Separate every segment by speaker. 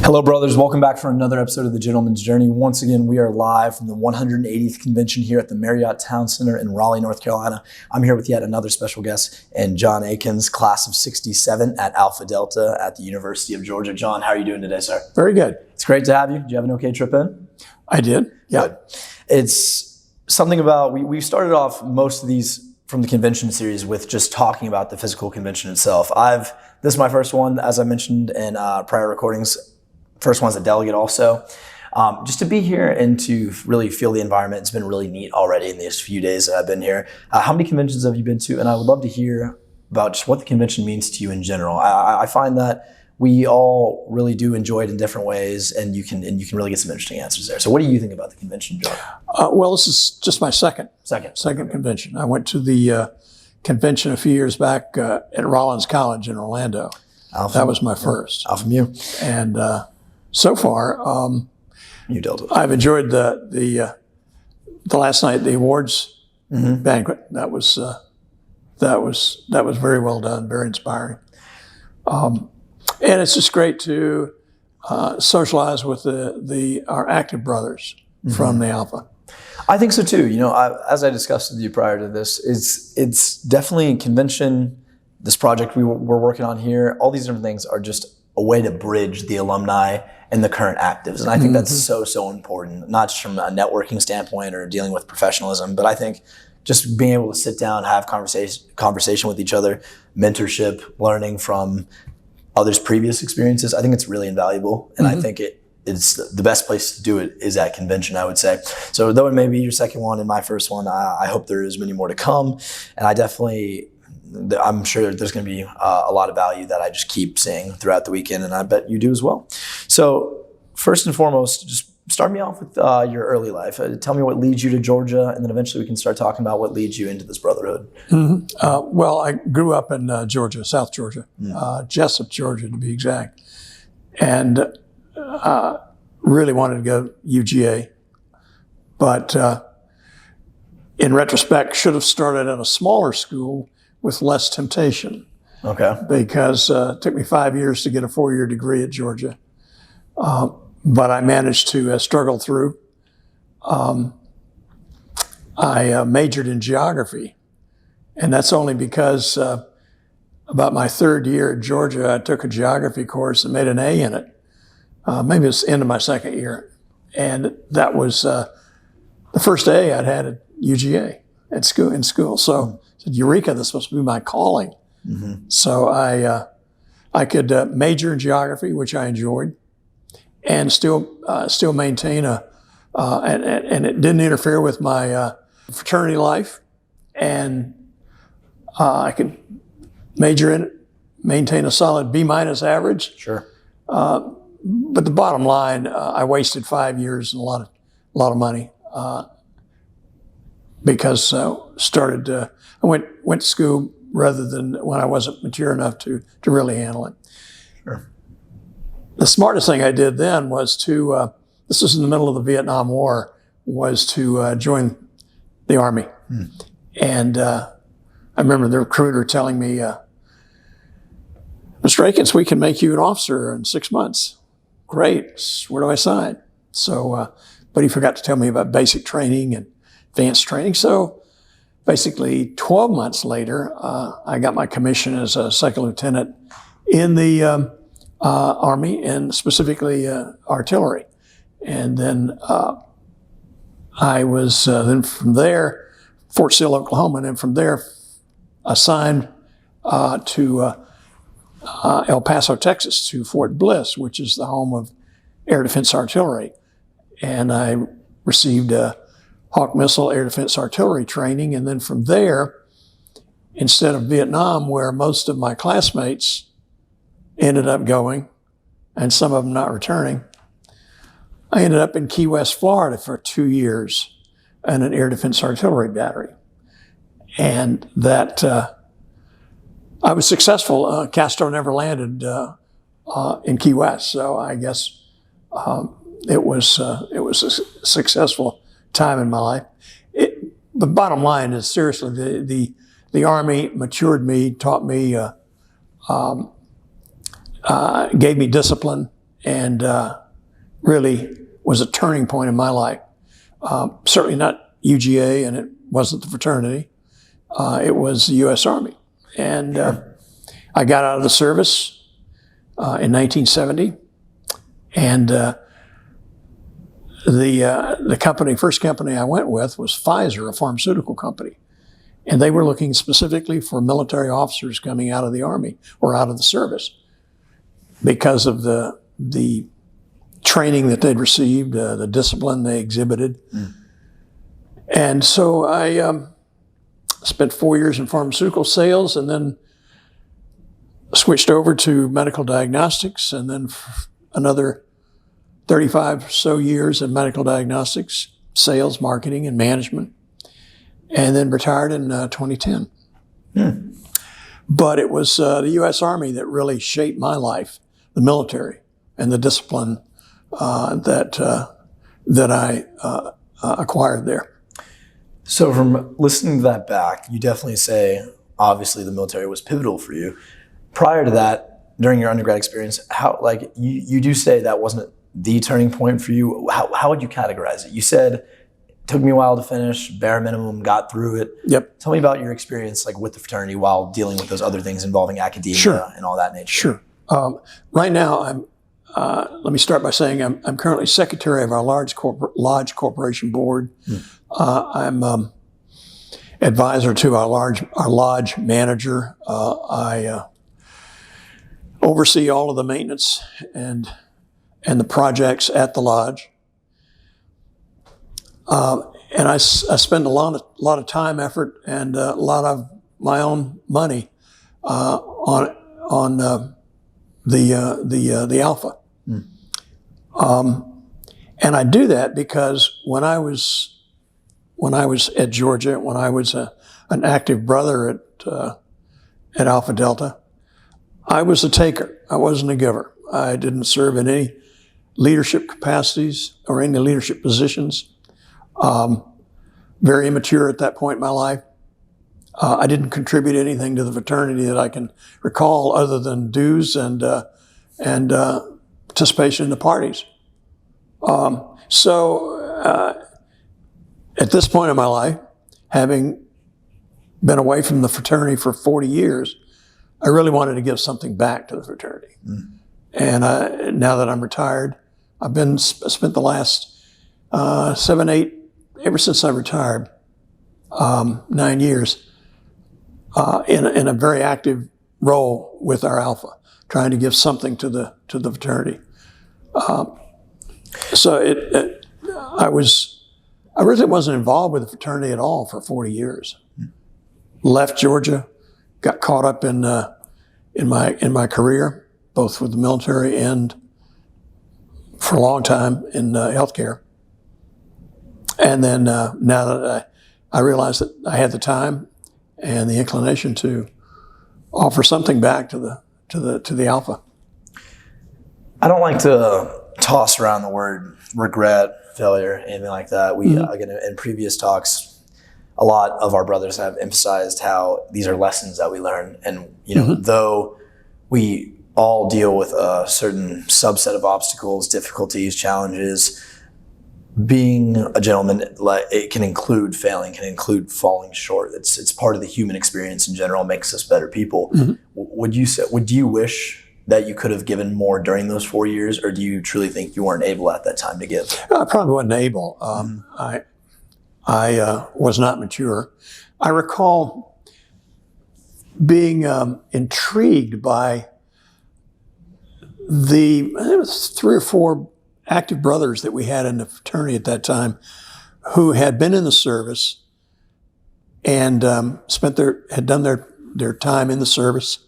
Speaker 1: Hello, brothers. Welcome back for another episode of The Gentleman's Journey. Once again, we are live from the 180th convention here at the Marriott Town Center in Raleigh, North Carolina. I'm here with yet another special guest, and John Aitkens, class of '67 at Alpha Delta at the University of Georgia. John, how are you doing today, sir?
Speaker 2: Very good.
Speaker 1: It's great to have you. Did you have an okay trip in?
Speaker 2: I did. Yeah.
Speaker 1: Good. It's something about, we started off most of these from the convention series with just talking about the physical convention itself. This is my first one, as I mentioned in prior recordings. First one as a delegate also. Just to be here and to really feel the environment, it's been really neat already in these few days that I've been here. How many conventions have you been to? And I would love to hear about just what the convention means to you in general. I find that we all really do enjoy it in different ways, and you can really get some interesting answers there. So what do you think about the convention, John?
Speaker 2: Well, this is just my second convention. I went to the convention a few years back at Rollins College in Orlando. That was my first.
Speaker 1: Alpha Mu.
Speaker 2: And so far,
Speaker 1: you dealt with it.
Speaker 2: I've enjoyed the last night, the awards banquet. That was very well done, very inspiring. And it's just great to socialize with our active brothers from the Alpha.
Speaker 1: I think so too. You know, as I discussed with you prior to this, it's definitely a convention. This project we're working on here, all these different things are just a way to bridge the alumni and the current actives. And I think that's so important, not just from a networking standpoint or dealing with professionalism, but I think just being able to sit down, have conversation with each other, mentorship, learning from others' previous experiences. I think it's really invaluable. And I think it's the best place to do it is at convention, I would say. So though it may be your second one and my first one, I hope there is many more to come. And I'm sure there's going to be a lot of value that I just keep seeing throughout the weekend, and I bet you do as well. So first and foremost, just start me off with your early life. Tell me what leads you to Georgia, and then eventually we can start talking about what leads you into this brotherhood.
Speaker 2: Well, I grew up in Georgia, South Georgia, Jessup, Georgia to be exact, and really wanted to go UGA, but in retrospect, should have started at a smaller school with less temptation.
Speaker 1: Okay. Because
Speaker 2: it took me 5 years to get a 4-year degree at Georgia. But I managed to struggle through. I majored in geography. And that's only because about my third year at Georgia, I took a geography course and made an A in it. Maybe it's the end of my second year. And that was the first A I'd had at UGA in school. So I said, Eureka, this must be my calling. So I could major in geography, which I enjoyed, and still maintain and it didn't interfere with my fraternity life, and I could major in it, maintain a solid B- average.
Speaker 1: Sure.
Speaker 2: But the bottom line, I wasted 5 years and a lot of money because I went to school rather than when I wasn't mature enough to really handle it.
Speaker 1: Sure.
Speaker 2: The smartest thing I did then was this was in the middle of the Vietnam War, was to join the Army. And I remember the recruiter telling me, Mr. Aitkens, we can make you an officer in 6 months. Great, where do I sign? So, but he forgot to tell me about basic training and advanced training. So basically 12 months later, I got my commission as a second lieutenant in the Army, and specifically artillery. And then I was then from there, Fort Sill, Oklahoma, and then from there assigned to El Paso, Texas, to Fort Bliss, which is the home of air defense artillery. And I received Hawk missile air defense artillery training. And then from there, instead of Vietnam, where most of my classmates ended up going, and some of them not returning, I ended up in Key West, Florida for 2 years in an air defense artillery battery. And that I was successful. Castro never landed in Key West, so I guess it was a successful time in my life. The bottom line is, seriously, the Army matured me, taught me, gave me discipline, and really was a turning point in my life. Certainly not UGA, and it wasn't the fraternity. It was the U.S. Army. And I got out of the service in 1970, and the first company I went with was Pfizer, a pharmaceutical company. And they were looking specifically for military officers coming out of the Army or out of the service because of the training that they'd received, the discipline they exhibited. And so I spent 4 years in pharmaceutical sales and then switched over to medical diagnostics, and then another 35 or so years in medical diagnostics, sales, marketing, and management, and then retired in 2010. But it was the U.S. Army that really shaped my life, the military, and the discipline that I acquired there.
Speaker 1: So from listening to that back, you definitely say, obviously, the military was pivotal for you. Prior to that, during your undergrad experience, how, like, you do say that wasn't the turning point for you. How would you categorize it? You said it took me a while to finish, bare minimum, got through it.
Speaker 2: Yep.
Speaker 1: Tell me about your experience, like, with the fraternity while dealing with those other things involving academia and all that nature.
Speaker 2: Sure. Right now, let me start by saying I'm currently secretary of our lodge corporation board. I'm advisor to our lodge manager. I oversee all of the maintenance and the projects at the lodge. And I spend a lot of time, effort, and a lot of my own money on the Alpha. And I do that because when I was at Georgia, when I was an active brother at Alpha Delta, I was a taker. I wasn't a giver. I didn't serve in any leadership capacities or any leadership positions. Very immature at that point in my life. I didn't contribute anything to the fraternity that I can recall other than dues and participation in the parties. So at this point in my life, having been away from the fraternity for 40 years, I really wanted to give something back to the fraternity. And now that I'm retired, I've spent the last 7, 8, ever since I retired, 9 years, in a very active role with our Alpha, trying to give something to the fraternity. So I really wasn't involved with the fraternity at all for 40 years. Left Georgia, got caught up in my career, both with the military and for a long time in healthcare. And then now that I realized that I had the time and the inclination to offer something back to the Alpha.
Speaker 1: I don't like to toss around the word regret, failure, anything like that. We again, in previous talks, a lot of our brothers have emphasized how these are lessons that we learn, and though we all deal with a certain subset of obstacles, difficulties, challenges, being a gentleman, it can include failing, can include falling short. It's part of the human experience in general, makes us better people. Would you wish that you could have given more during those 4 years, or do you truly think you weren't able at that time to give?
Speaker 2: I probably wasn't able. I was not mature. I recall being intrigued by it was 3 or 4 active brothers that we had in the fraternity at that time who had been in the service and had done their time in the service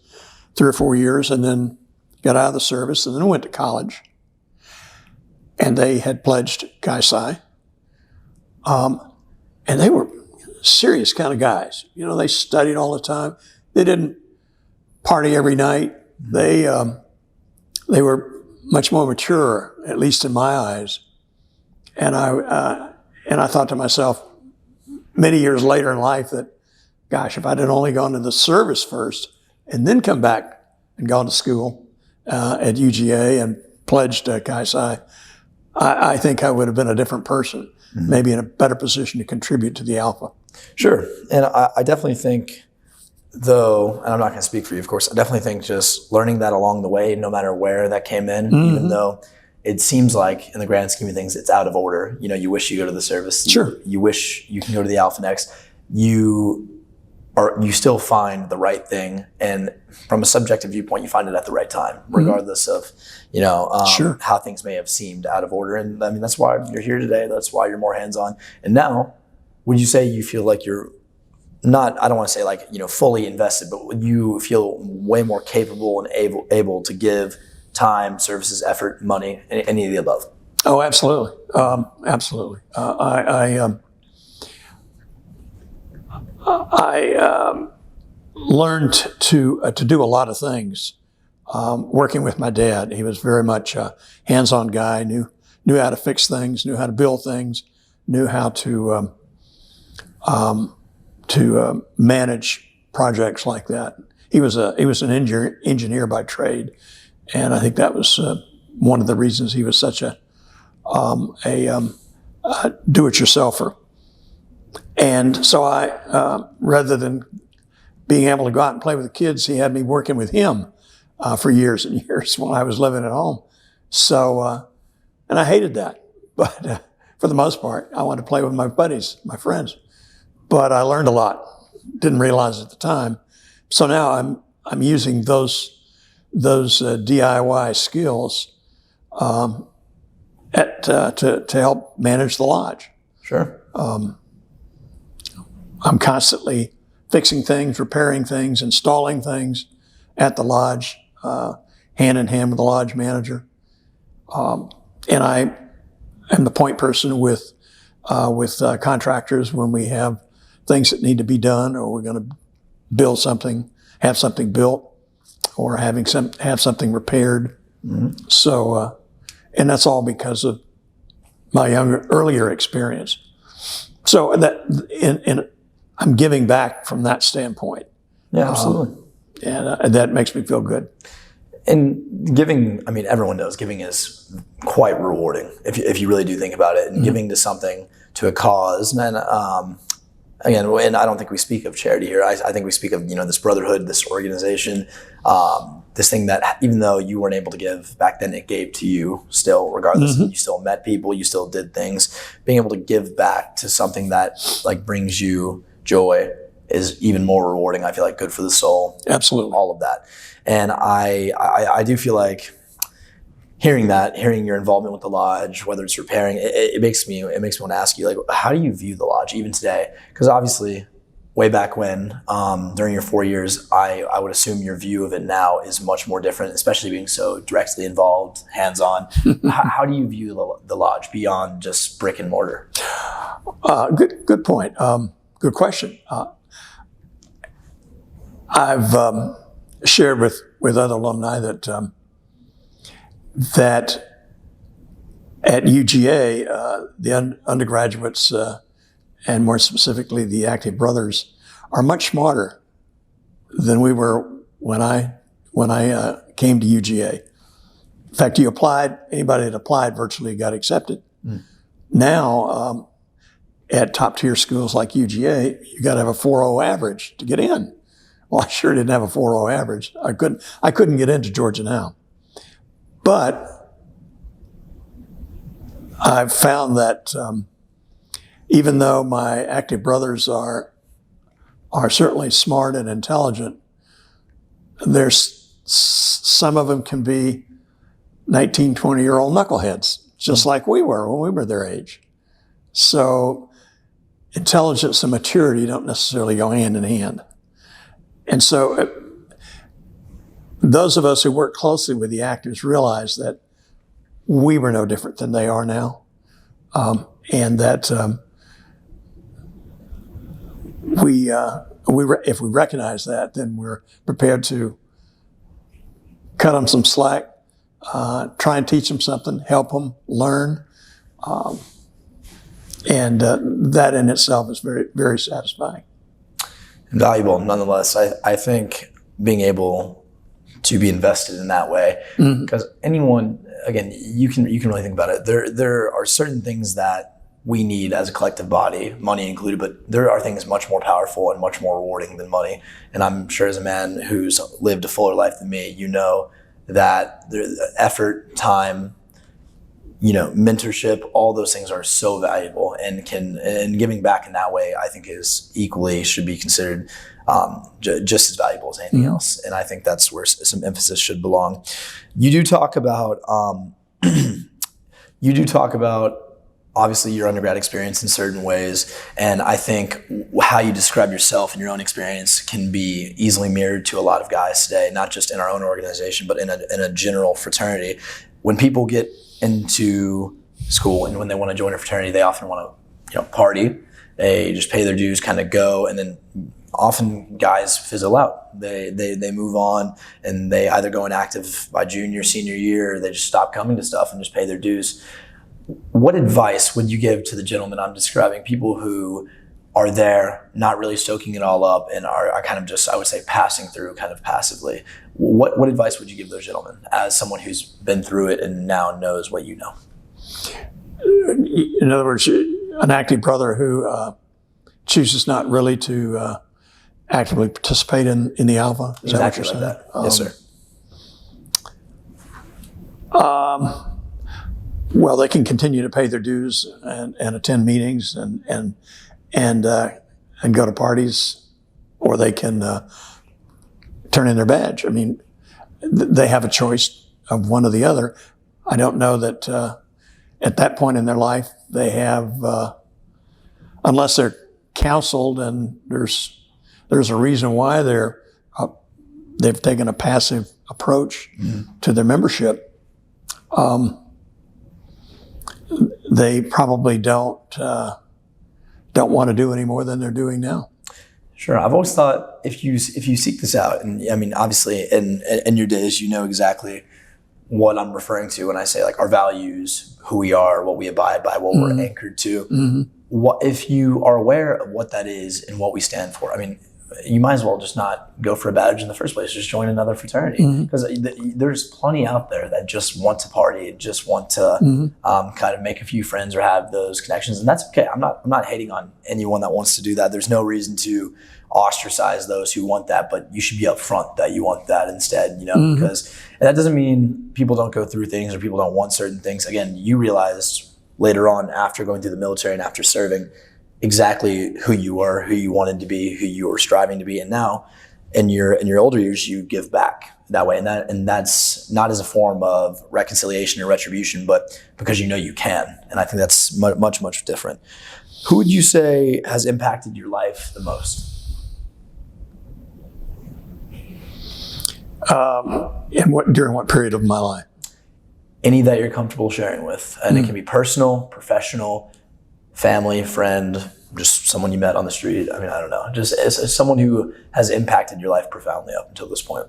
Speaker 2: 3 or 4 years, and then got out of the service and then went to college. And they had pledged Chi Psi. And they were serious kind of guys. They studied all the time. They didn't party every night. They were much more mature, at least in my eyes. And I thought to myself, many years later in life, that, gosh, if I'd had only gone to the service first and then come back and gone to school at UGA and pledged Chi Psi, I think I would have been a different person, maybe in a better position to contribute to the Alpha.
Speaker 1: Sure. And I definitely think, though, and I'm not going to speak for you, of course, I definitely think just learning that along the way, no matter where that came in, even though it seems like in the grand scheme of things, it's out of order. You know, you wish you go to the service.
Speaker 2: Sure.
Speaker 1: You wish you can go to the Alpha next. You still find the right thing. And from a subjective viewpoint, you find it at the right time, regardless of, you know,
Speaker 2: Sure.
Speaker 1: how things may have seemed out of order. And I mean, that's why you're here today. That's why you're more hands-on. And now, would you say you feel like you're not, I don't want to say like, you know, fully invested, but would you feel way more capable and able to give time, services, effort, money, any of the above?
Speaker 2: Oh, absolutely. Absolutely. I learned to do a lot of things working with my dad. He was very much a hands-on guy, knew how to fix things, knew how to build things, knew how to manage projects like that. He was an engineer by trade, and I think that was one of the reasons he was such a do-it-yourselfer. And so I, rather than being able to go out and play with the kids, he had me working with him for years and years when I was living at home. So, and I hated that, but for the most part, I wanted to play with my buddies, my friends. But I learned a lot. Didn't realize at the time. So now I'm using those DIY skills to help manage the lodge.
Speaker 1: Sure.
Speaker 2: I'm constantly fixing things, repairing things, installing things at the lodge, hand in hand with the lodge manager. And I am the point person with contractors when we have things that need to be done, or we're going to build something, have something built, or have something repaired. So, and that's all because of my earlier experience. So that I'm giving back from that standpoint.
Speaker 1: Yeah, absolutely.
Speaker 2: And that makes me feel good.
Speaker 1: And giving, I mean, everyone knows giving is quite rewarding if you really do think about it. And giving to something, to a cause, and again, and I don't think we speak of charity here. I think we speak of, you know, this brotherhood, this organization, this thing that even though you weren't able to give back then, it gave to you still, regardless. You still met people, you still did things. Being able to give back to something that like brings you joy is even more rewarding. I feel like good for the soul.
Speaker 2: Absolutely.
Speaker 1: All of that. And I do feel like hearing your involvement with the lodge, whether it's repairing, it makes me want to ask you, like, how do you view the lodge even today? Because obviously, way back when, during your 4 years, I would assume your view of it now is much more different, especially being so directly involved, hands-on. How do you view the lodge beyond just brick and mortar?
Speaker 2: Good point. Good question. I've shared with other alumni that at UGA, the undergraduates, and more specifically the active brothers, are much smarter than we were when I came to UGA. In fact, anybody that applied virtually got accepted. Now, at top tier schools like UGA, you got to have a 4.0 average to get in. Well, I sure didn't have a 4.0 average. I couldn't get into Georgia now. But I've found that even though my active brothers are certainly smart and intelligent, there's some of them can be 19, 20-year-old knuckleheads, just like we were when we were their age. So intelligence and maturity don't necessarily go hand in hand. And so those of us who work closely with the actors realize that we were no different than they are now. And that if we recognize that, then we're prepared to cut them some slack, try and teach them something, help them learn. And that in itself is very, very satisfying.
Speaker 1: Valuable, nonetheless. I think being able to be invested in that way. Because anyone, again, you can really think about it. There are certain things that we need as a collective body, money included, but there are things much more powerful and much more rewarding than money. And I'm sure as a man who's lived a fuller life than me, you know that the effort, time, mentorship, all those things are so valuable, and giving back in that way, I think should be considered just as valuable as anything else. And I think that's where some emphasis should belong. You do talk about, obviously your undergrad experience in certain ways, and I think how you describe yourself and your own experience can be easily mirrored to a lot of guys today, not just in our own organization, but in a general fraternity. When people get into school and when they want to join a fraternity, they often want to party. They just pay their dues, kind of go, and then often guys fizzle out. They move on, and they either go inactive by junior, senior year, or they just stop coming to stuff and just pay their dues. What advice would you give to the gentleman I'm describing, people who are there, not really soaking it all up, and are kind of just, I would say, passing through kind of passively? What advice would you give those gentlemen as someone who's been through it and now knows what you know?
Speaker 2: In other words, an active brother who chooses not really to actively participate in the Alpha? Is
Speaker 1: exactly
Speaker 2: that what you're
Speaker 1: like
Speaker 2: saying?
Speaker 1: that. Yes, sir.
Speaker 2: Well, they can continue to pay their dues and attend meetings and go to parties, or they can turn in their badge. I mean, they have a choice of one or the other. I don't know that at that point in their life they have, unless they're counseled and there's a reason why they've taken a passive approach to their membership. They probably don't want to do any more than they're doing now.
Speaker 1: Sure. I've always thought if you seek this out, and I mean, obviously in your days, you know exactly what I'm referring to when I say like our values, who we are, what we abide by, what we're anchored to. What if you are aware of what that is and what we stand for? I mean, you might as well just not go for a badge in the first place. Just join another fraternity, because there's plenty out there that just want to party and just want to kind of make a few friends or have those connections, and that's okay. I'm not hating on anyone that wants to do that. There's no reason to ostracize those who want that, but you should be upfront that you want that instead. Because and that doesn't mean people don't go through things or people don't want certain things. Again, you realized later on after going through the military and after serving exactly who you were, who you wanted to be, who you were striving to be, and now in your older years you give back that way, and that's not as a form of reconciliation or retribution, but because you can, and I think that's much different. Who would you say has impacted your life the most?
Speaker 2: During what period of my life?
Speaker 1: Any that you're comfortable sharing with, and it can be personal, professional, family, friend, just someone you met on the street. I mean, I don't know. Just as someone who has impacted your life profoundly up until this point.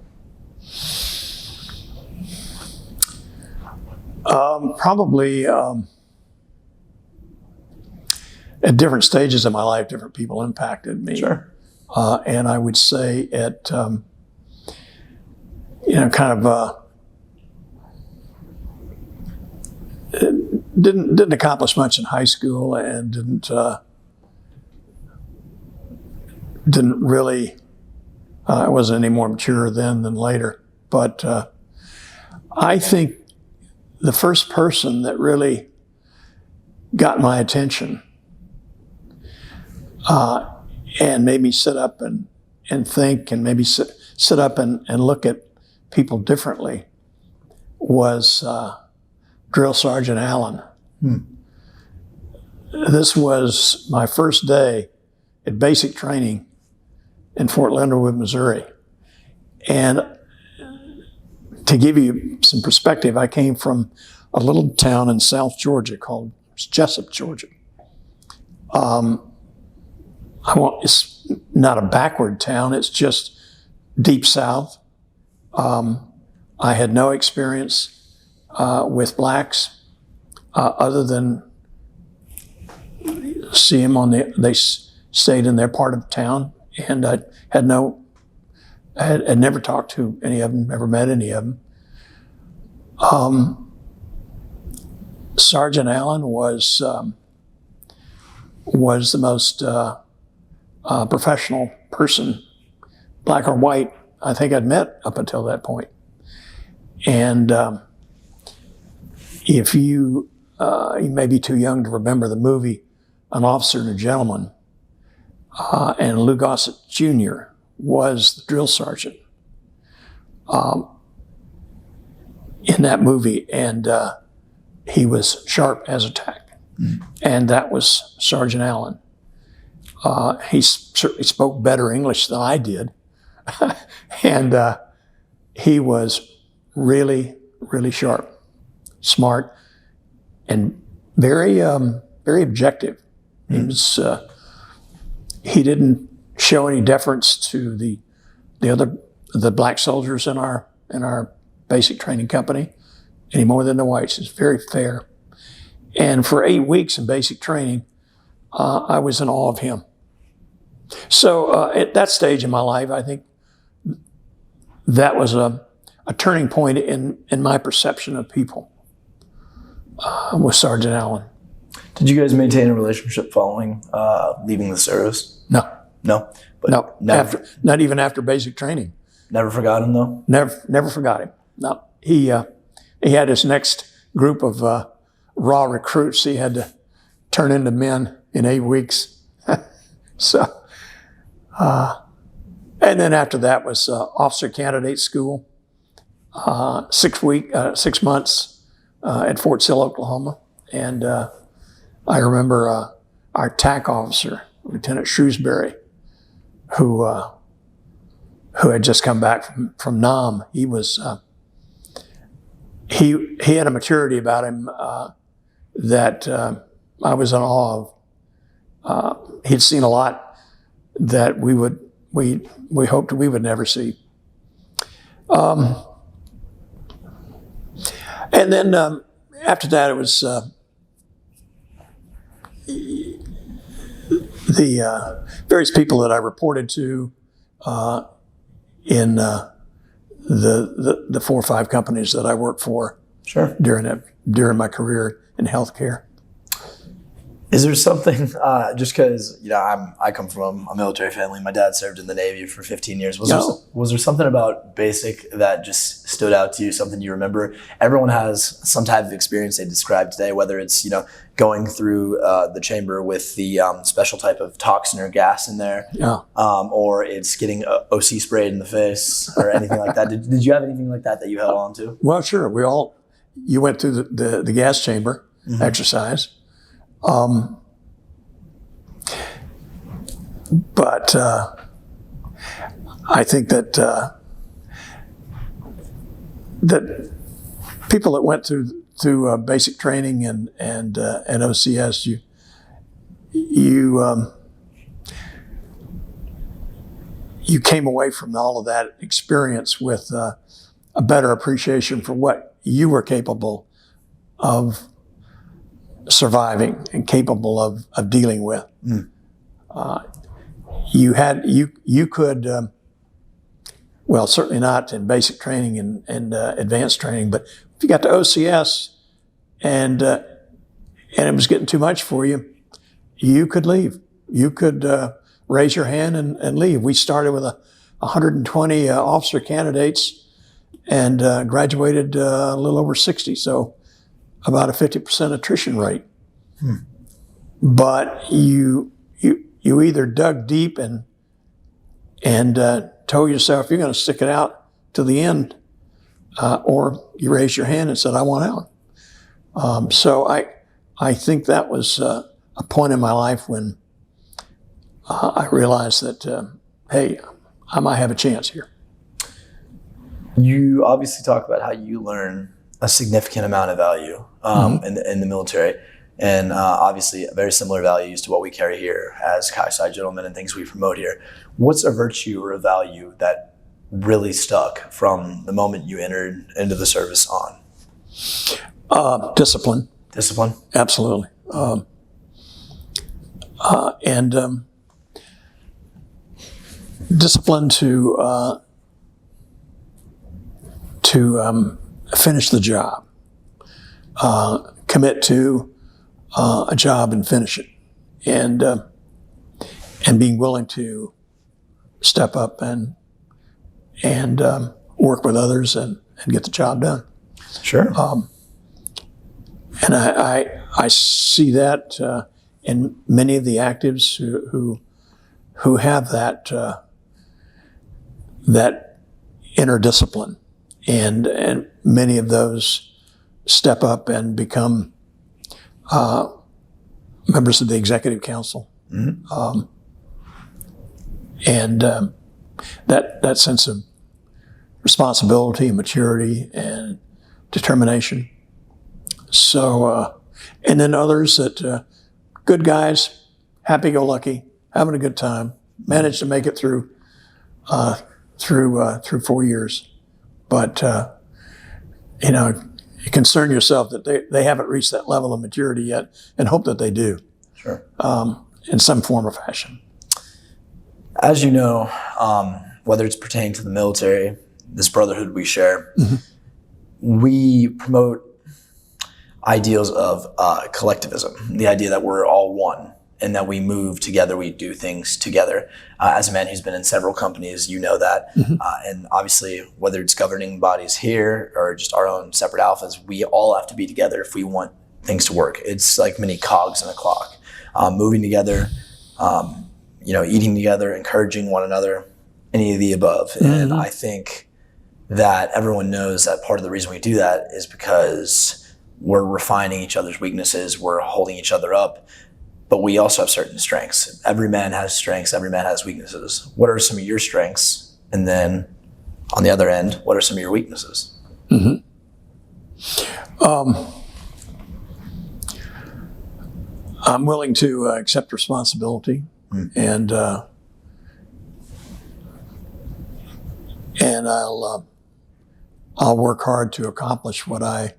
Speaker 2: Probably at different stages of my life, different people impacted me.
Speaker 1: Sure.
Speaker 2: And I would say at, didn't accomplish much in high school, and didn't really. I wasn't any more mature then than later. But I think the first person that really got my attention and made me sit up and think, and maybe sit up and look at people differently was Drill Sergeant Allen. This was my first day at basic training in Fort Leonard Wood, Missouri. And to give you some perspective, I came from a little town in South Georgia called Jessup, Georgia. It's not a backward town, it's just deep south. I had no experience with blacks other than see them they stayed in their part of town, and I had no had never talked to any of them, never met any of them. Sergeant Allen was the most professional person, black or white, I think I'd met up until that point. And if you may be too young to remember the movie An Officer and a Gentleman, and Lou Gossett Jr. was the drill sergeant in that movie, and he was sharp as a tack. And that was Sergeant Allen. He certainly spoke better English than I did. And he was really, really sharp, smart, and very, very objective. He didn't show any deference to the black soldiers in our basic training company any more than the whites. It's very fair. And for 8 weeks in basic training, I was in awe of him. So at that stage in my life, I think that was a turning point in my perception of people with Sergeant Allen.
Speaker 1: Did you guys maintain a relationship following leaving the service?
Speaker 2: No.
Speaker 1: No? But
Speaker 2: No, not even after basic training.
Speaker 1: Never forgot him, though?
Speaker 2: Never forgot him. No, he had his next group of raw recruits he had to turn into men in 8 weeks. So, and then after that was officer candidate school, 6 months at Fort Sill, Oklahoma. And I remember our TAC officer, Lieutenant Shrewsbury, who had just come back from Nam. He was he had a maturity about him that I was in awe of. He'd seen a lot that we hoped we would never see. And then after that, it was the various people that I reported to in the 4 or 5 companies that I worked for.
Speaker 1: Sure.
Speaker 2: During my career in healthcare.
Speaker 1: Is there something, just because I come from a military family, my dad served in the Navy for 15 years. Was there something about basic that just stood out to you, something you remember? Everyone has some type of experience they describe today, whether it's going through the chamber with the special type of toxin or gas in there, or it's getting OC sprayed in the face or anything like that. Did you have anything like that you held on to?
Speaker 2: Well, sure. You went through the gas chamber exercise. But I think that that people that went through basic training and OCS, you came away from all of that experience with a better appreciation for what you were capable of surviving and capable of dealing with. You could, well, certainly not in basic training and advanced training, but if you got to OCS and it was getting too much for you, you could leave. You could raise your hand and leave. We started with 120 officer candidates and graduated a little over 60, so about a 50% attrition rate. But you either dug deep and told yourself you're going to stick it out to the end, or you raised your hand and said, I want out. So I think that was a point in my life when I realized that, hey, I might have a chance here.
Speaker 1: You obviously talk about how you learn a significant amount of value in the military, and obviously very similar values to what we carry here as Chi-Sci gentlemen and things we promote here. What's a virtue or a value that really stuck from the moment you entered into the service on?
Speaker 2: Discipline.
Speaker 1: Discipline?
Speaker 2: Absolutely. And discipline to finish the job, commit to a job and finish it, and being willing to step up and work with others and get the job done.
Speaker 1: Sure.
Speaker 2: And I see that in many of the actives who have that inner discipline, and many of those step up and become members of the executive council.
Speaker 1: Mm-hmm.
Speaker 2: That sense of responsibility and maturity and determination. So, and then others that good guys, happy-go-lucky, having a good time, managed to make it through 4 years, but you concern yourself that they haven't reached that level of maturity yet, and hope that they do.
Speaker 1: Sure.
Speaker 2: In some form or fashion.
Speaker 1: As you know, whether it's pertaining to the military, this brotherhood we share,
Speaker 2: mm-hmm.
Speaker 1: we promote ideals of collectivism, the idea that we're all one and that we move together, we do things together. As a man who's been in several companies, you know that.
Speaker 2: Mm-hmm.
Speaker 1: And obviously, whether it's governing bodies here or just our own separate alphas, we all have to be together if we want things to work. It's like many cogs in a clock. Moving together, eating together, encouraging one another, any of the above.
Speaker 2: Mm-hmm.
Speaker 1: And I think that everyone knows that part of the reason we do that is because we're refining each other's weaknesses, we're holding each other up, but we also have certain strengths. Every man has strengths, every man has weaknesses. What are some of your strengths? And then on the other end, what are some of your weaknesses?
Speaker 2: Mm-hmm. I'm willing to accept responsibility, and I'll work hard to accomplish what I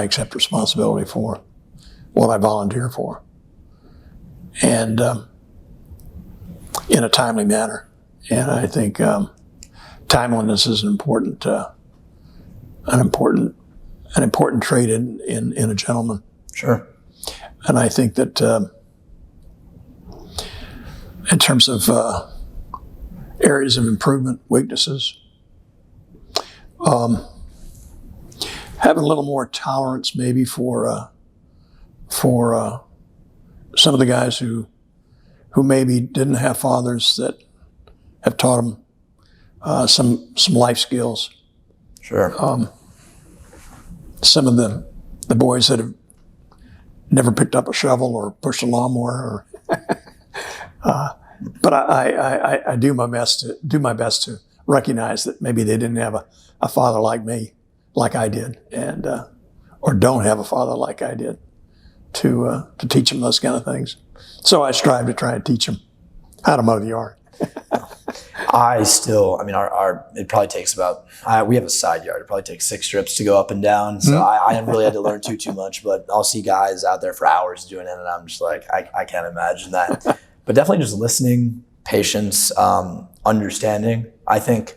Speaker 2: accept responsibility for, what I volunteer for, and in a timely manner. And I think timeliness is an important trait in a gentleman.
Speaker 1: Sure.
Speaker 2: And I think that in terms of areas of improvement, weaknesses, having a little more tolerance maybe for some of the guys who maybe didn't have fathers that have taught them some life skills.
Speaker 1: Sure.
Speaker 2: Some of the boys that have never picked up a shovel or pushed a lawnmower, but I do my best to recognize that maybe they didn't have a father like me, like I did, and or don't have a father like I did to teach them those kind of things. So I strive to try and teach them how to mow the yard.
Speaker 1: It probably takes we have a side yard. It probably takes 6 strips to go up and down. So I haven't really had to learn too much, but I'll see guys out there for hours doing it, and I'm just like, I can't imagine that. But definitely just listening, patience, understanding, I think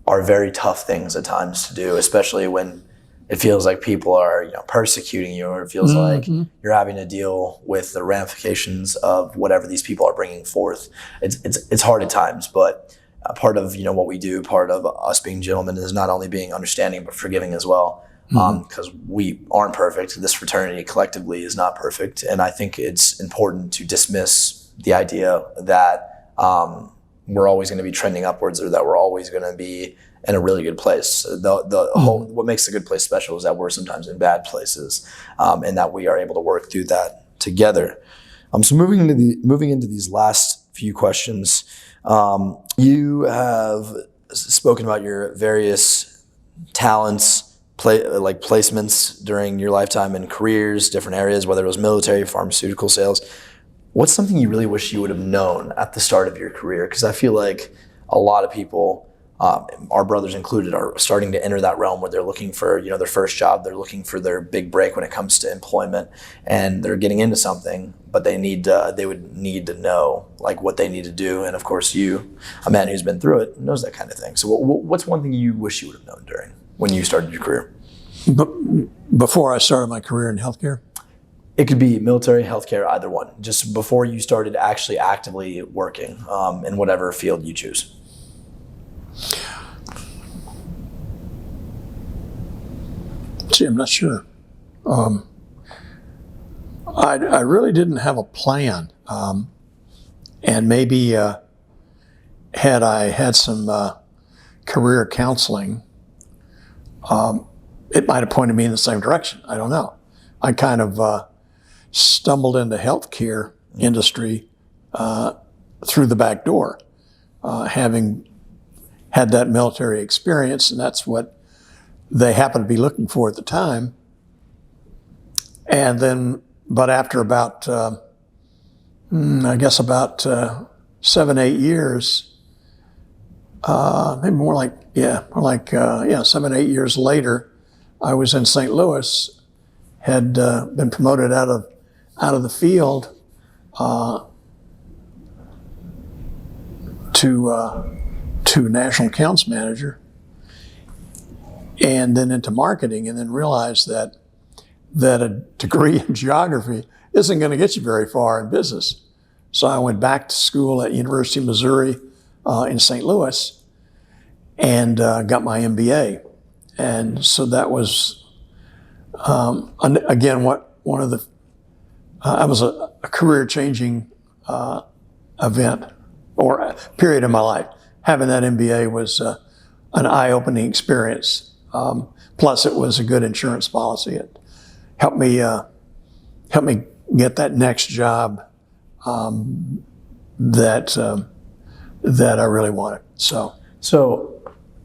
Speaker 1: are very tough things at times to do, especially when it feels like people are persecuting you, or it feels like you're having to deal with the ramifications of whatever these people are bringing forth. It's hard at times, but part of what we do, part of us being gentlemen, is not only being understanding but forgiving as well, because we aren't perfect. This fraternity collectively is not perfect, and I think it's important to dismiss the idea that we're always going to be trending upwards, or that we're always going to be in a really good place. The whole, what makes a good place special is that we're sometimes in bad places, and that we are able to work through that together. So moving into these last few questions, you have spoken about your various talents, placements during your lifetime and careers, different areas, whether it was military, pharmaceutical sales. What's something you really wish you would have known at the start of your career? Because I feel like a lot of people our brothers included, are starting to enter that realm where they're looking for, their first job. They're looking for their big break when it comes to employment, and they're getting into something, but they would need to know like what they need to do. And of course, you, a man who's been through it, knows that kind of thing. So what's one thing you wish you would have known when you started your career?
Speaker 2: But before I started my career in healthcare?
Speaker 1: It could be military, healthcare, either one. Just before you started actually actively working in whatever field you choose.
Speaker 2: See, I'm not sure. I really didn't have a plan. And maybe had I had some career counseling, it might have pointed me in the same direction. I don't know. I kind of stumbled into healthcare industry through the back door, having had that military experience, and that's what they happened to be looking for at the time. And then, but after about, I guess about 7, 8 years, maybe more like 7, 8 years later, I was in St. Louis, had been promoted out of the field to national accounts manager, and then into marketing, and then realized that a degree in geography isn't going to get you very far in business. So I went back to school at University of Missouri in St. Louis and got my MBA. And so that was, again, that was a career-changing event or period in my life. Having that MBA was an eye-opening experience. Plus, it was a good insurance policy. It helped me get that next job that I really wanted. So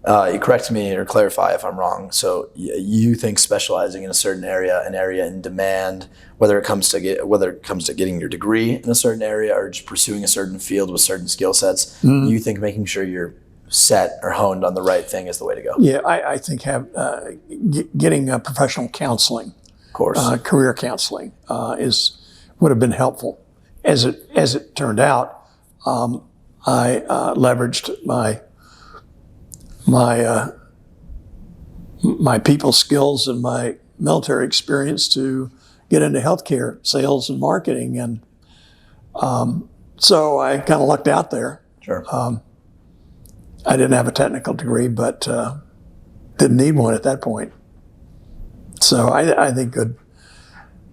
Speaker 1: you correct me or clarify if I'm wrong. So you think specializing in a certain area, an area in demand, whether it comes to getting your degree in a certain area or just pursuing a certain field with certain skill sets, you think making sure you're set or honed on the right thing is the way to go?
Speaker 2: Yeah, I think getting professional counseling,
Speaker 1: of course,
Speaker 2: career counseling would have been helpful. As it turned out, I leveraged my people skills and my military experience to get into healthcare sales and marketing, and so I kind of lucked out there.
Speaker 1: Sure.
Speaker 2: I didn't have a technical degree, but didn't need one at that point. So I think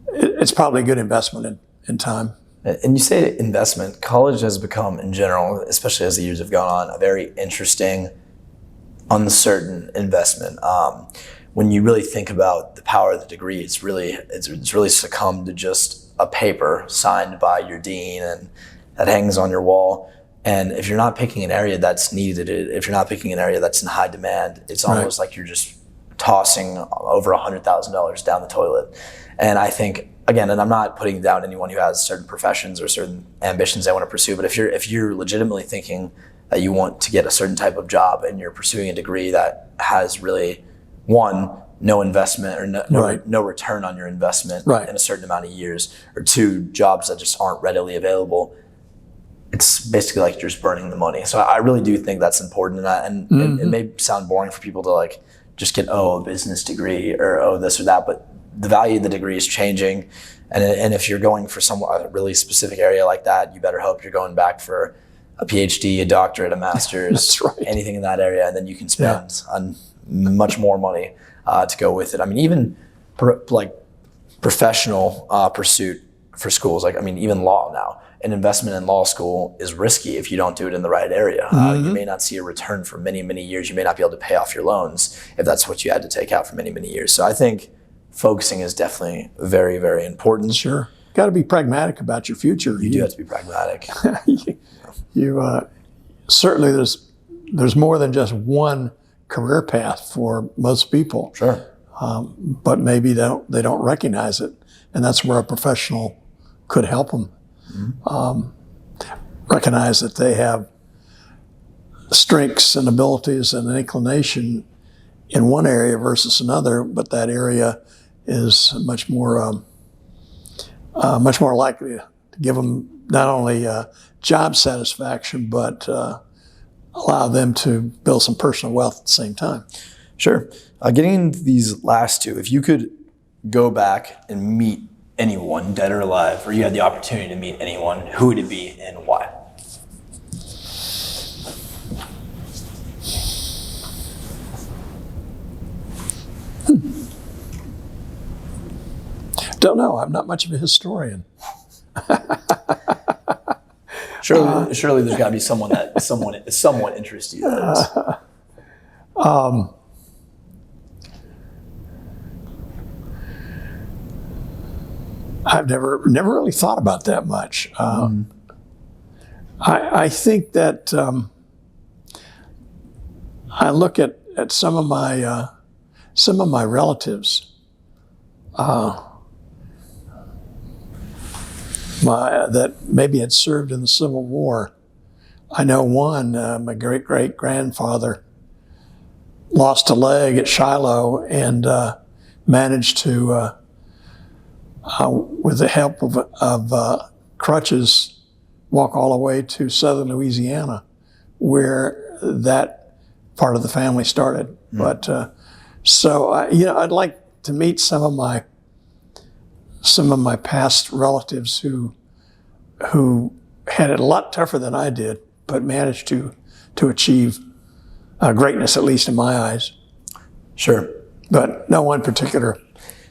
Speaker 2: it's probably a good investment in time.
Speaker 1: And you say investment. College has become, in general, especially as the years have gone on, a very interesting, uncertain investment. When you really think about the power of the degree, it's really succumbed to just a paper signed by your dean and that hangs on your wall. And if you're not picking an area that's needed, if you're not picking an area that's in high demand, it's almost like you're just tossing over $100,000 down the toilet. And I think, again, and I'm not putting down anyone who has certain professions or certain ambitions they want to pursue, but if you're legitimately thinking that you want to get a certain type of job and you're pursuing a degree that has really, one, no investment or no return on your investment in a certain amount of years, or two, jobs that just aren't readily available, it's basically like you're just burning the money. So I really do think that's important, and it may sound boring for people to like just get a business degree or this or that, but the value of the degree is changing, and if you're going for a really specific area like that, you better hope you're going back for a PhD, a doctorate, a master's, anything in that area, and then you can spend on much more money to go with it. I mean, even professional pursuit for schools, even law now. An investment in law school is risky if you don't do it in the right area. You may not see a return for many, many years. You may not be able to pay off your loans if that's what you had to take out for many, many years. So I think focusing is definitely very, very important.
Speaker 2: Sure. Got to be pragmatic about your future.
Speaker 1: You do have to be pragmatic.
Speaker 2: Certainly there's more than just one career path for most people.
Speaker 1: Sure.
Speaker 2: But maybe they don't recognize it, and that's where a professional could help them recognize that they have strengths and abilities and an inclination in one area versus another, but that area is much more likely to give them not only job satisfaction, but allow them to build some personal wealth at the same time.
Speaker 1: Sure. Getting into these last two, if you could go back and meet anyone, dead or alive, or you had the opportunity to meet anyone, who would it be and why?
Speaker 2: Don't know. I'm not much of a historian.
Speaker 1: Surely there's got to be someone that somewhat interests you.
Speaker 2: I've never really thought about that much. I think that I look at some of my relatives. That maybe had served in the Civil War. I know one, my great-great-grandfather lost a leg at Shiloh and managed to, with the help of crutches, walk all the way to southern Louisiana, where that part of the family started. Mm. But I'd like to meet some of my past relatives who had it a lot tougher than I did, but managed to achieve greatness, at least in my eyes.
Speaker 1: Sure,
Speaker 2: but no one particular.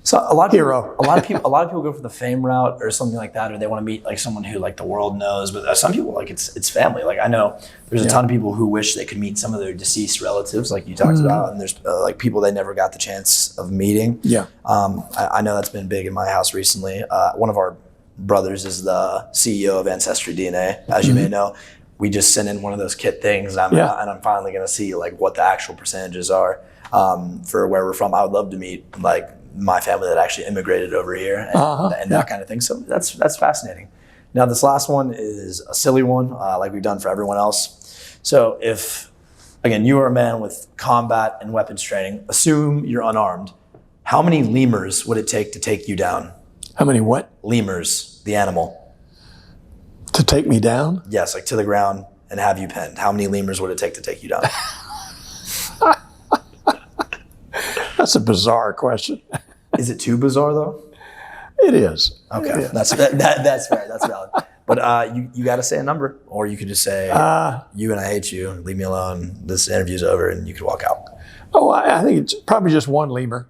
Speaker 1: So a lot of
Speaker 2: hero.
Speaker 1: a lot of people go for the fame route or something like that, or they want to meet like someone who like the world knows. But some people like it's family. Like I know there's a ton of people who wish they could meet some of their deceased relatives, like you talked about, and there's like people they never got the chance of meeting.
Speaker 2: Yeah,
Speaker 1: I know that's been big in my house recently. One of our brothers is the CEO of Ancestry DNA, as you may know. We just sent in one of those kit things, and I'm finally going to see like what the actual percentages are for where we're from. I would love to meet like my family that actually immigrated over here and that kind of thing. So that's fascinating. Now this last one is a silly one, like we've done for everyone else. So if, again, you are a man with combat and weapons training, assume you're unarmed. How many lemurs would it take to take you down?
Speaker 2: How many what?
Speaker 1: Lemurs, the animal.
Speaker 2: To take me down?
Speaker 1: Yes, like to the ground and have you pinned. How many lemurs would it take to take you down?
Speaker 2: That's a bizarre question.
Speaker 1: Is it too bizarre though?
Speaker 2: It is.
Speaker 1: Okay,
Speaker 2: it is.
Speaker 1: That's fair. That's valid. But you got to say a number, or you could just say, "You and I hate you. Leave me alone. This interview's over," and you could walk out.
Speaker 2: Oh, I think it's probably just one lemur.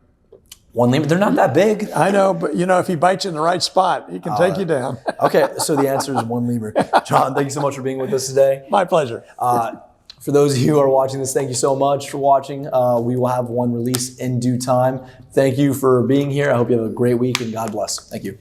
Speaker 1: One lemur? They're not that big.
Speaker 2: I know, but if he bites you in the right spot, he can take you down.
Speaker 1: Okay, so the answer is one lemur. John, thank you so much for being with us today.
Speaker 2: My pleasure.
Speaker 1: For those of you who are watching this, thank you so much for watching. We will have one release in due time. Thank you for being here. I hope you have a great week, and God bless. Thank you.